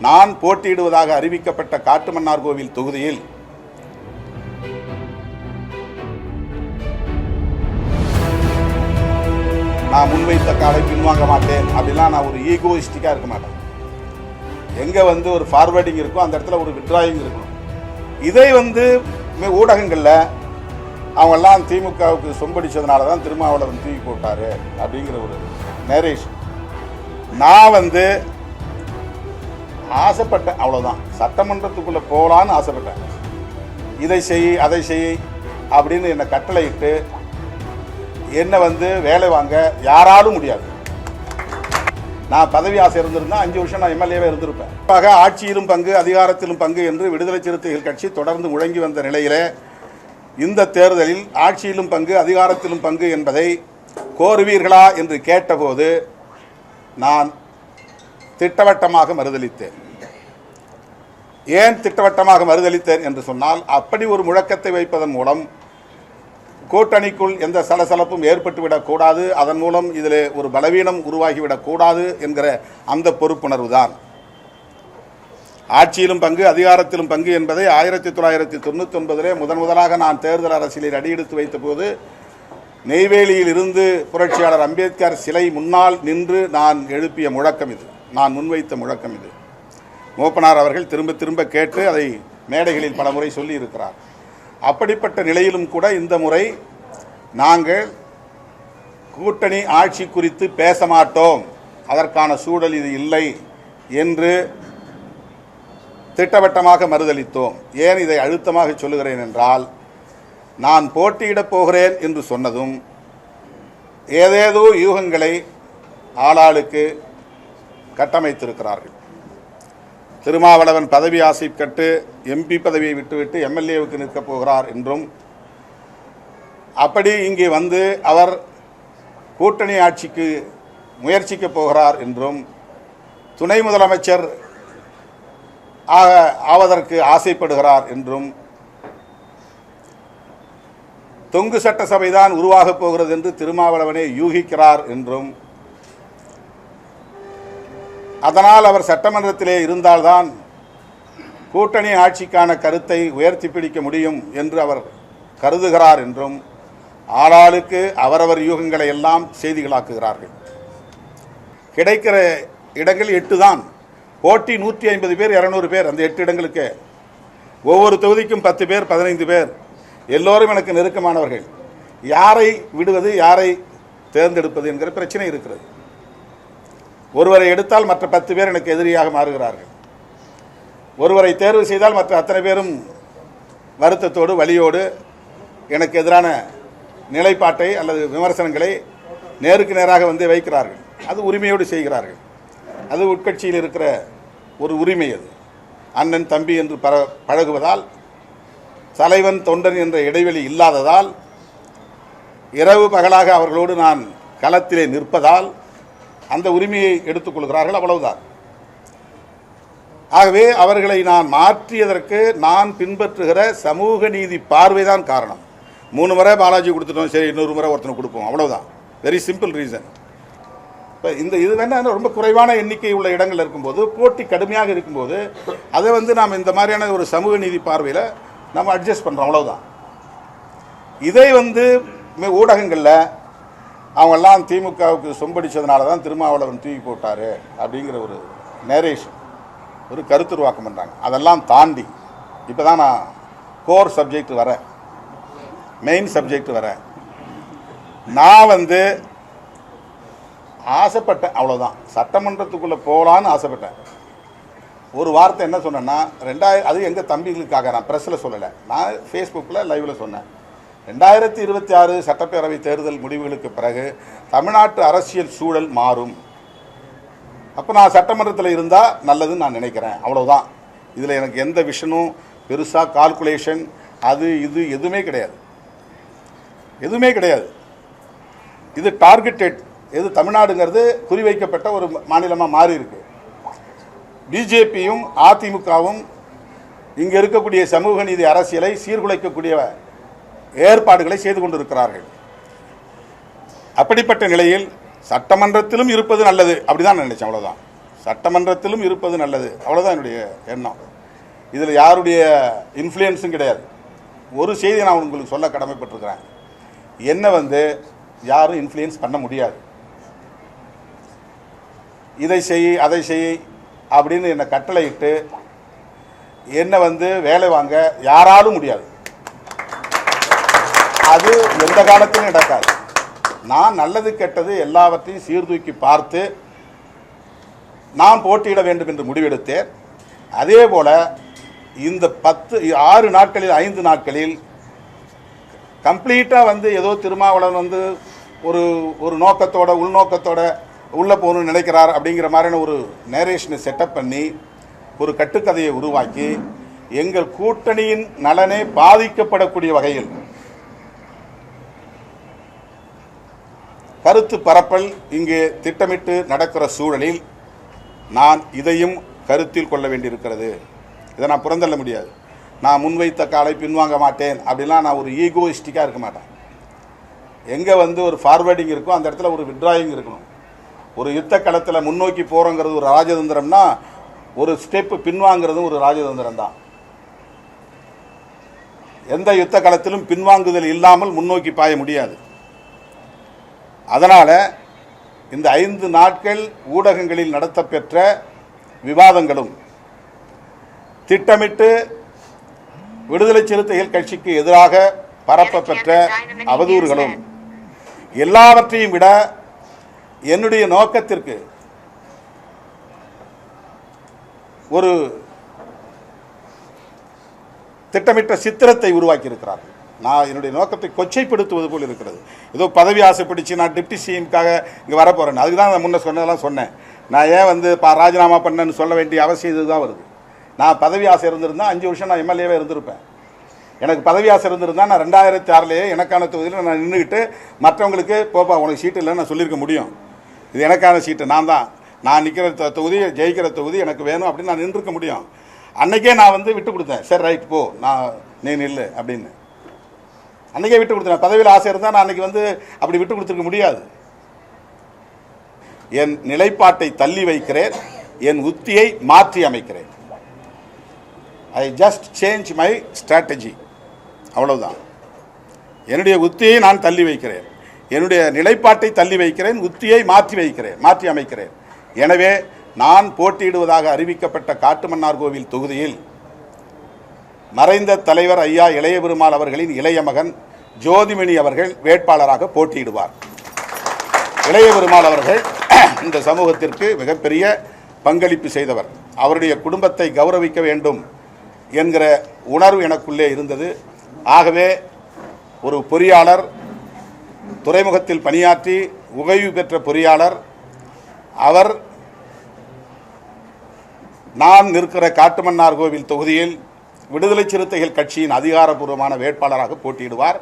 நான் போட்டியிடுவதாக அறிவிக்கப்பட்ட காட்டுமன்னார்கோவில் தொகுதியில் நான் முன்வைத்த காலை பின்வாங்க மாட்டேன் அப்படிலாம் நான் ஒரு ஈகோயிஸ்டிக்காக இருக்க மாட்டேன். எங்கே ஒரு ஃபார்வேர்டிங் இருக்கும் அந்த இடத்துல ஒரு விட்ராயிங் இருக்கும். இதை ஊடகங்களில் அவங்கெல்லாம் திமுகவுக்கு சொம்படிச்சதுனால தான் திருமாவளவன் தூக்கி போட்டார் அப்படிங்கிற ஒரு நேரேஷன். நான் ஆசைப்பட்டேன், அவ்வளோதான். சட்டமன்றத்துக்குள்ளே போகலான்னு ஆசைப்பட்டேன். இதை செய் அதை செய் அப்படின்னு என்னை கட்டளையிட்டு என்னை வேலை வாங்க யாராலும் முடியாது. நான் பதவி ஆசை இருந்திருந்தா 5 வருஷம் நான் எம்எல்ஏவே இருந்திருப்பேன். ஆட்சியிலும் பங்கு அதிகாரத்திலும் பங்கு என்று விடுதலை சிறுத்தைகள் கட்சி தொடர்ந்து முழங்கி வந்த நிலையிலே இந்த தேர்தலில் ஆட்சியிலும் பங்கு அதிகாரத்திலும் பங்கு என்பதை கோருவீர்களா என்று கேட்டபோது நான் திட்டவட்டமாக மறுதளித்தேன். ஏன் திட்டவட்டமாக மறுதளித்தேன் என்று சொன்னால், அப்படி ஒரு முழக்கத்தை வைப்பதன் மூலம் கூட்டணிக்குள் எந்த சலசலப்பும் ஏற்பட்டுவிடக்கூடாது, அதன் மூலம் இதில் ஒரு பலவீனம் உருவாகிவிடக்கூடாது என்கிற அந்த பொறுப்புணர்வு தான். ஆட்சியிலும் பங்கு அதிகாரத்திலும் பங்கு என்பதை 1999 முதலாக நான் தேர்தல் அரசியலில் அடியெடுத்து வைத்த போது நெய்வேலியில் இருந்து புரட்சியாளர் அம்பேத்கர் சிலை முன்னால் நின்று நான் எழுப்பிய முழக்கம் இது, நான் முன்வைத்த முழக்கம் இது. மூப்பனார் அவர்கள் திரும்ப திரும்ப கேட்டு அதை மேடைகளில் பல முறை சொல்லி இருக்கிறார். அப்படிப்பட்ட நிலையிலும் கூட இந்த முறை நாங்கள் கூட்டணி ஆட்சி குறித்து பேச மாட்டோம், அதற்கான சூழல் இது இல்லை என்று திட்டவட்டமாக மறுதளித்தோம். ஏன் இதை அழுத்தமாக சொல்லுகிறேன் என்றால், நான் போட்டியிடப் போகிறேன் என்று சொன்னதும் ஏதேதோ யூகங்களை ஆளாளுக்கு கட்டமைத்திருக்கிறார்கள். திருமாவளவன் பதவி ஆசை கட்டு எம்பி பதவியை விட்டுவிட்டு எம்எல்ஏவுக்கு நிற்கப் போகிறார் என்றும், அப்படி இங்கே அவர் கூட்டணி ஆட்சிக்கு முயற்சிக்கப் போகிறார் என்றும், துணை முதலமைச்சர் ஆவதற்கு ஆசைப்படுகிறார் என்றும், தொங்கு சட்டசபைதான் உருவாகப் போகிறது என்று திருமாவளவனே யூகிக்கிறார் என்றும், அதனால் அவர் சட்டமன்றத்திலே இருந்தால்தான் கூட்டணி ஆட்சிக்கான கருத்தை உயர்த்தி பிடிக்க முடியும் என்று அவர் கருதுகிறார் என்றும் ஆளாளுக்கு அவரவர் யூகங்களை எல்லாம் செய்திகளாக்குகிறார்கள். கிடைக்கிற இடங்கள் 8 தான். போட்டி 150 பேர் 200 பேர். அந்த 8 இடங்களுக்கு ஒவ்வொரு தொகுதிக்கும் 10 பேர் 15 பேர், எல்லோரும் எனக்கு நெருக்கமானவர்கள். யாரை விடுவது யாரை தேர்ந்தெடுப்பது என்கிற பிரச்சனை இருக்கிறது. ஒருவரை எடுத்தால் மற்ற 10 பேர் எனக்கு எதிரியாக மாறுகிறார்கள். ஒருவரை தேர்வு செய்தால் மற்ற அத்தனை பேரும் வருத்தத்தோடு வலியோடு எனக்கு எதிரான நிலைப்பாட்டை அல்லது விமர்சனங்களை நேருக்கு நேராக வைக்கிறார்கள். அது உரிமையோடு செய்கிறார்கள். அது உட்கட்சியில் இருக்கிற ஒரு உரிமை. அது அண்ணன் தம்பி என்று பழகுவதால், தலைவன் தொண்டன் என்ற இடைவெளி இல்லாததால், இரவு பகலாக அவர்களோடு நான் களத்திலே நிற்பதால் அந்த உரிமையை எடுத்துக்கொள்கிறார்கள். அவ்வளவுதான். ஆகவே அவர்களை நான் மாற்றியதற்கு நான் பின்பற்றுகிற சமூக நீதி பார்வைதான் காரணம். 3 முறை பாலாஜி கொடுத்துட்டோம், சரி இன்னொரு முறை ஒருத்தனை கொடுப்போம், அவ்வளவுதான். Very simple reason. இப்போ இது வேணா ரொம்ப குறைவான எண்ணிக்கை உள்ள இடங்கள் இருக்கும்போது, போட்டி கடுமையாக இருக்கும்போது, அதை நாம் இந்த மாதிரியான ஒரு சமூக நீதி பார்வையில் நம்ம அட்ஜஸ்ட் பண்ணுறோம், அவ்வளவுதான். இதை ஊடகங்களில் அவங்கெல்லாம் திமுகவுக்கு சொம்படிச்சதுனால தான் திருமாவளவன் தூக்கி போட்டார் அப்படிங்கிற ஒரு நேரேஷன், ஒரு கருத்துருவாக்கம் பண்ணுறாங்க. அதெல்லாம் தாண்டி இப்போ தான் நான் கோர் சப்ஜெக்ட் வரேன், மெயின் சப்ஜெக்ட் வரேன். நான் ஆசைப்பட்டேன், அவ்வளோதான். சட்டமன்றத்துக்குள்ளே போகலான்னு ஆசைப்பட்டேன். ஒரு வார்த்தை என்ன சொன்னேன்னா, அது எங்கள் தம்பிகளுக்காக, நான் ப்ரெஸ்ஸில் சொல்லலை, நான் ஃபேஸ்புக்கில் லைவில் சொன்னேன். 2026 சட்டப்பேரவை தேர்தல் முடிவுகளுக்கு பிறகு தமிழ்நாட்டு அரசியல் சூழல் மாறும். அப்போ நான் சட்டமன்றத்தில் இருந்தால் நல்லதுன்னு நான் நினைக்கிறேன், அவ்வளோதான். இதில் எனக்கு எந்த விஷனும் பெருசாக கால்குலேஷன் அது இது எதுவுமே கிடையாது, எதுவுமே கிடையாது. இது டார்கெட்டட். எது தமிழ்நாடுங்கிறது குறிவைக்கப்பட்ட ஒரு மாநிலமாக மாறி இருக்கு. பிஜேபியும் அதிமுகவும் இங்கே இருக்கக்கூடிய சமூக நீதி அரசியலை சீர்குலைக்கக்கூடிய ஏற்பாடுகளை செய்து கொண்டிருக்கிறார்கள். அப்படிப்பட்ட நிலையில் சட்டமன்றத்திலும் இருப்பது நல்லது அப்படிதான் நினைச்சேன், அவ்வளோதான். சட்டமன்றத்திலும் இருப்பது நல்லது, அவ்வளோதான் என்னுடைய எண்ணம். இதில் யாருடைய இன்ஃப்ளூயன்ஸும் கிடையாது. ஒரு செய்தி நான் உங்களுக்கு சொல்ல கடமைப்பட்டிருக்கிறேன். என்னை யாரும் இன்ஃப்ளூயன்ஸ் பண்ண முடியாது. இதை செய் அதை செய் அப்படின்னு என்னை கட்டளையிட்டு என்னை வேலை வாங்க யாராலும் முடியாது. அது எந்த காலத்திலும் நடக்காது. நான் நல்லது கெட்டது எல்லாவற்றையும் சீர்தூக்கி பார்த்து நான் போட்டியிட வேண்டும் என்று முடிவெடுத்தேன். அதே போல இந்த 6 நாட்களில் 5 நாட்களில் கம்ப்ளீட்டாக ஏதோ திருமாவளவன் ஒரு நோக்கத்தோட உள்நோக்கத்தோட உள்ளே போகணும்னு நினைக்கிறார் அப்படிங்கிற மாதிரியான ஒரு நேரேஷனை செட்டப் பண்ணி ஒரு கட்டுக்கதையை உருவாக்கி எங்கள் கூட்டணியின் நலனை பாதிக்கப்படக்கூடிய வகையில் கருத்து பரப்பல் இங்கே திட்டமிட்டு நடக்கிற சூழலில் நான் இதையும் கருத்தில் கொள்ள வேண்டியிருக்கிறது. இதை நான் புறந்தள்ள முடியாது. நான் முன்வைத்த காலை பின்வாங்க மாட்டேன் அப்படிலாம் நான் ஒரு ஈகோயிஸ்டிக்காக இருக்க மாட்டேன். எங்கே ஒரு ஃபார்வேர்டிங் இருக்கோ அந்த இடத்துல ஒரு விட்ராயிங் இருக்கணும். ஒரு யுத்த களத்தில் முன்னோக்கி போகிறோங்கிறது ஒரு ராஜதந்திரம்னா ஒரு ஸ்டெப்பு பின்வாங்கிறதும் ஒரு ராஜதந்திரம் தான். எந்த யுத்த களத்திலும் பின்வாங்குதல் இல்லாமல் முன்னோக்கி பாய முடியாது. அதனால் இந்த 5 நாட்கள் ஊடகங்களில் நடத்தப்பெற்ற விவாதங்களும் திட்டமிட்டு விடுதலை சிறுத்தைகள் கட்சிக்கு எதிராக பரப்பப்பெற்ற அவதூறுகளும் எல்லாவற்றையும் விட என்னுடைய நோக்கத்திற்கு ஒரு திட்டமிட்ட சித்திரத்தை உருவாக்கி இருக்கிறார்கள். நான் என்னுடைய நோக்கத்தை கொச்சைப்படுத்துவது போல் இருக்கிறது. ஏதோ பதவி ஆசைப்பிடிச்சு நான் டிப்டி சிஎம்காக இங்கே வரப்போகிறேன். அதுக்கு தான் நான் முன்ன சொன்னதெல்லாம் சொன்னேன். நான் ஏன் ராஜினாமா பண்ணேன்னு சொல்ல வேண்டிய அவசியம் இதுதான் வருது. நான் பதவி ஆசை இருந்திருந்தால் 5 வருஷம் நான் எம்எல்ஏவே இருந்திருப்பேன். எனக்கு பதவி ஆசை இருந்திருந்தால் நான் 2006 எனக்கான தொகுதியில் நான் நின்றுக்கிட்டு மற்றவங்களுக்கு போப்பா உனக்கு சீட்டு இல்லைன்னு நான் சொல்லியிருக்க முடியும். இது எனக்கான சீட்டு, நான் நிற்கிற தொகுதி ஜெயிக்கிற தொகுதி எனக்கு வேணும் அப்படின்னு நான் நின்றுக்க முடியும். அன்றைக்கே நான் விட்டு கொடுத்தேன். சரி ரைட் போ, நீ நில்லு அப்படின்னு அன்றைக்கே விட்டு கொடுத்தேன். பதவியில் ஆசை இருந்தால் நான் அன்றைக்கி அப்படி விட்டு கொடுத்துருக்க முடியாது. என் நிலைப்பாட்டை தள்ளி வைக்கிறேன், என் உத்தியை மாற்றி அமைக்கிறேன். I just change my strategy, அவ்வளவுதான். என்னுடைய உத்தியை நான் தள்ளி வைக்கிறேன், என்னுடைய நிலைப்பாட்டை தள்ளி வைக்கிறேன், உத்தியை மாற்றி அமைக்கிறேன். எனவே நான் போட்டியிடுவதாக அறிவிக்கப்பட்ட காட்டுமன்னார்கோவில் தொகுதியில் மறைந்த தலைவர் ஐயா இளைய பெருமாள் அவர்களின் இளைய மகன் ஜோதிமணி அவர்கள் வேட்பாளராக போட்டியிடுவார். இளைய பெருமாள் அவர்கள் இந்த சமூகத்திற்கு மிகப்பெரிய பங்களிப்பு செய்தவர். அவருடைய குடும்பத்தை கௌரவிக்க வேண்டும் என்கிற உணர்வு எனக்குள்ளே இருந்தது. ஆகவே ஒரு பொறியாளர், துறைமுகத்தில் பணியாற்றி உகைவு பெற்ற பொறியாளர், அவர் நான் நிற்கிற காட்டுமன்னார்கோவில் தொகுதியில் விடுதலை சிறுத்தைகள் கட்சியின் அதிகாரப்பூர்வமான வேட்பாளராக போட்டியிடுவார்.